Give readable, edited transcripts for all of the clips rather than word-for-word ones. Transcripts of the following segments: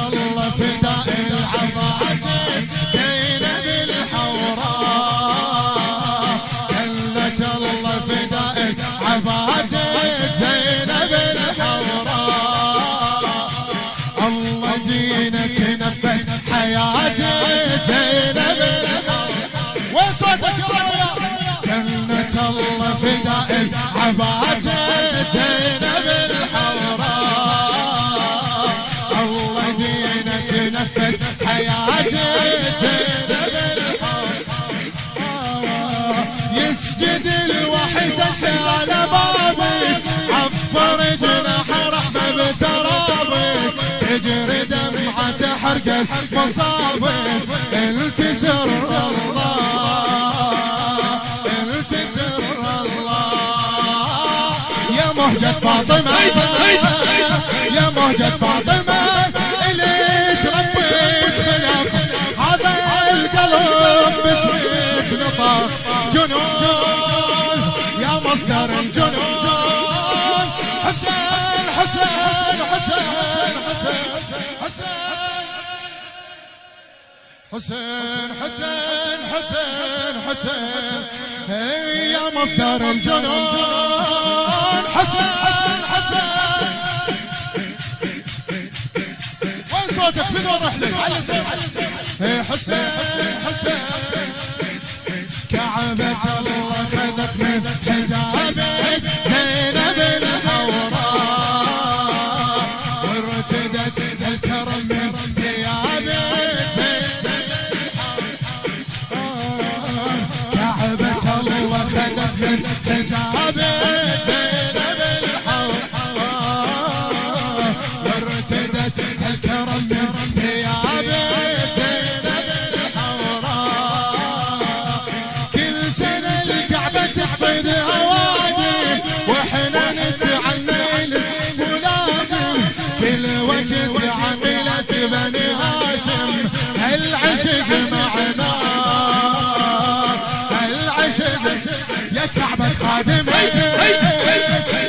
الله فداء العباجة زينب الحوراء، جلت الله فداء العباجة زينب الحوراء، الله دينك نفس حياتي زينب الحوراء. وين صوتك يا رجال؟ جلت الله فداء العباجة زينب الحوراء، الله دينك نفس حياتي زينب الحوراء، يسجد الوحي سد على بابك، عفر جناح رحمة بترابك، تجري دمعة حرق المصابك، التسر الله التسر الله، يا مهجة فاطمة يا مهجة فاطمة، إليك ربك خلق هذا القلب باسمك نطق جنون، يا مصدر الجنون، حسين حسين حسين حسين حسين حسين حسين حسين يا مصدر الجنون، حسين حسين. وين صوتك؟ في نور رحلك على زين حسين حسين، كعبة الله خذت من حجابك زينب الحوراء، وارتدت الكرم من ثيابك زينب الحوراء، كعبة الله خذت من حجابك زينب الحوراء، وارتدت الكرم من ثيابك زينب الحوراء، كل سنة الكعبة تقصد هواجم، واحنا نتعنين ولازم كل وقت عقيلة بني هاشم، العشق معنا العشق، يا كعبة خادمك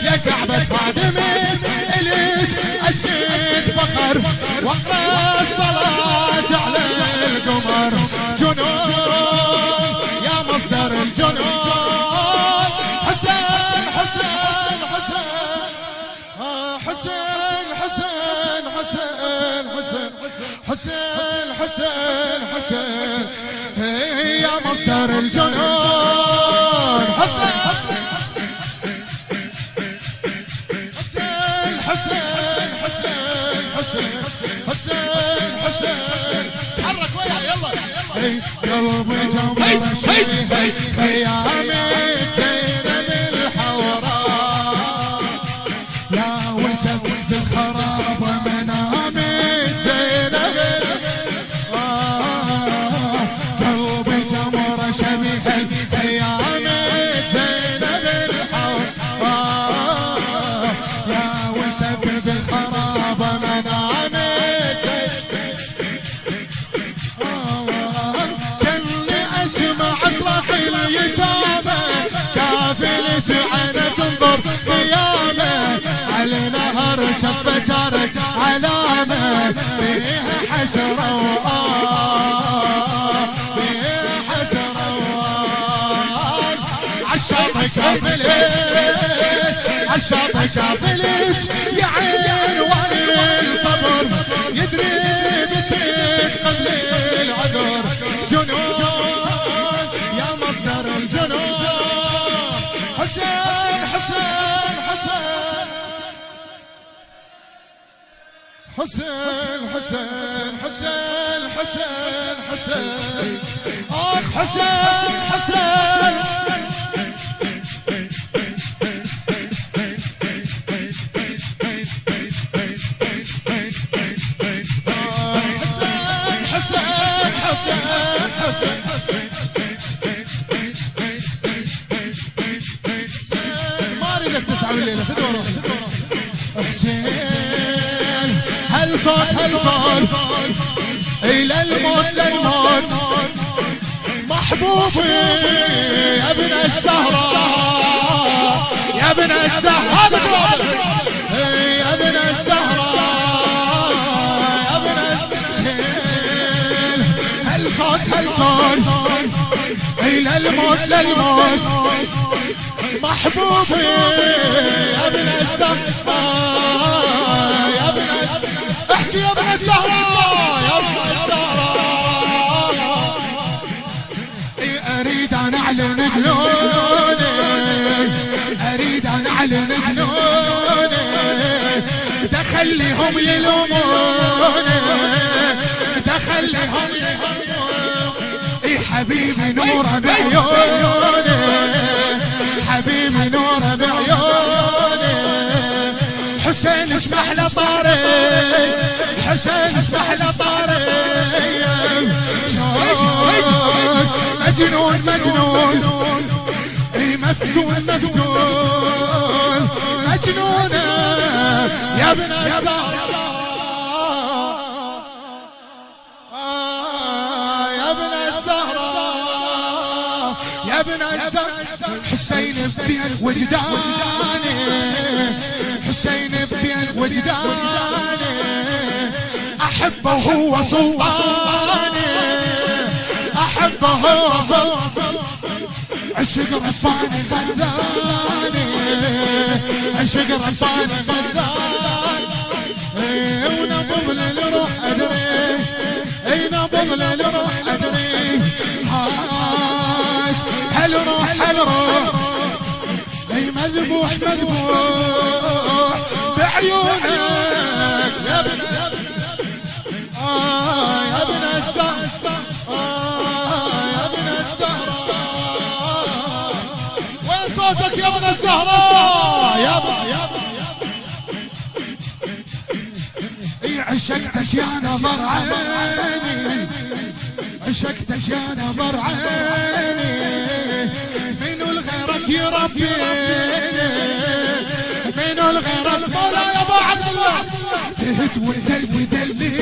يا كعبة خادمك، إليك أشد فخر واقرأ الصلاة على القمر، جنون يا مصدر الجنون، حسين حسين حسين حسين حسين حسين حسين حسين حسين يا مصدر الجنون، حسين حسين حسين حسين حسين حسين، حرك وياي يلا، قلبي جمر شبيه خيامي زينب الحوراء، يا وسب الخراب منامي زينب الحوراء، قلبي جمر شبيه خيامي زينب الحوراء، يا وسب الخراب منامي اسمع اصرخ اليتامى، كافلة عينه تنظر قيامه، على نهر جفه تارك علامه، بيها حسره بيها حسره عالشاط كافلت عالشاط كافلت، يا عين وين الصبر يدري بتك قبل العذر، جنون يا مصدر الجنون، حسين حسين حسين حسين حسين حسين حسين حسين اخ حسين حسين ما اريدك تسعى الليله في دوره، حسين هالصوت الى الموت للموت، محبوبي الزهراء يا ابن الزهراء هذا جوابك يا ابن الزهراء يا ابن الزهراء هل صوت إلى الموت للموت محبوبي يا ابن الزهراء يا ابن احكي يا ابن الزهراء يا ابن الزهراء اريد ان اعلن جنوني اريد ان اعلن جنوني دخليهم يلوموني دخليهم يلوموني حبيبي نوره بعيوني حبيبي نوره بعيوني حسين اسمح له طاري حسين اسمح له طاري مجنون مجنون اي مفتون مفتون مجنونة يا ابن الزهراء يا ابن الزهراء يا ابن الزهراء حسين بين وجداني حسين بين وجداني احبه هو سلطاني احبه هو سلطاني عشق رباني غداني عشق رباني غداني ونبض للروح ادري اي نبض للروح ادري هاي هالروح هالروح اي مذبوح مذبوح بعيونك يا ابن يا ابن الزهراء يا ابن الزهراء وين صوتك يا ابن الزهراء يا ابن عشقتك يا نظر عيني عشقتك يا نظر عيني منو لغيرك يربيني منو لغيرك مولا يا ابو عبد الله تهت وانت تدليني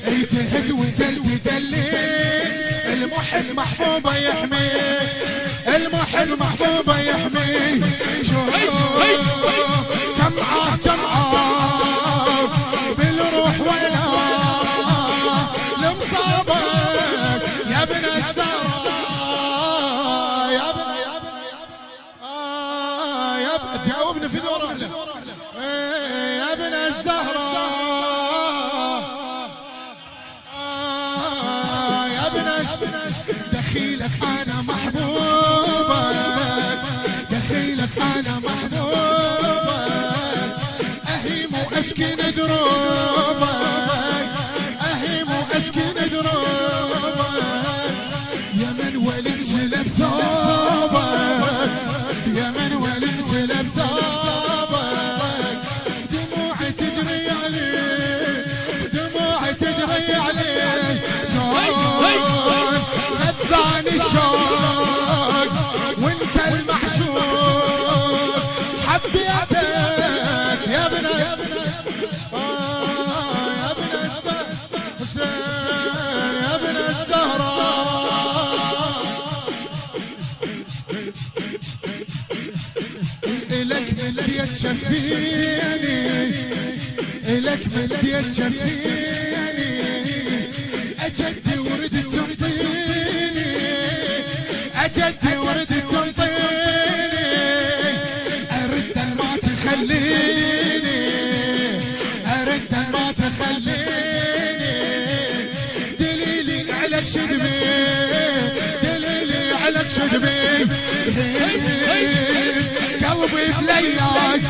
اي تهت وانت تدليني المحب محبوبه يحميه المحب محبوبه يحميه شوف جمعه جمعه بالروح ولا لمصابك يا ابن الزهراء يا ابن يا ابن جاوبني في دور اهله يا ابن الزهراء يا ابن دخيلك انا محبوبك دخيلك انا محبوبك اهيم واسكن دروبك اهيم واسكن دروبك يا من ولي انسلب ثوبك يا من ولي انسلب ثوبك دموعي تجري عليك دموعي تجري عليك غداني الشوق وانت المعشوق حبيتك يا ابن يا ابن حسين يا ابن الزهراء إلك من بيت شفيني إلك من بيت شفيني أجدي ورد تنطيني أجدي ورد تنطيني أرد ما تخليني أرد ما تخليني دليلي عليك شدبي دليلي عليك شدبي قلبي بلياك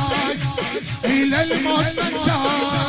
إلى الموت منشاك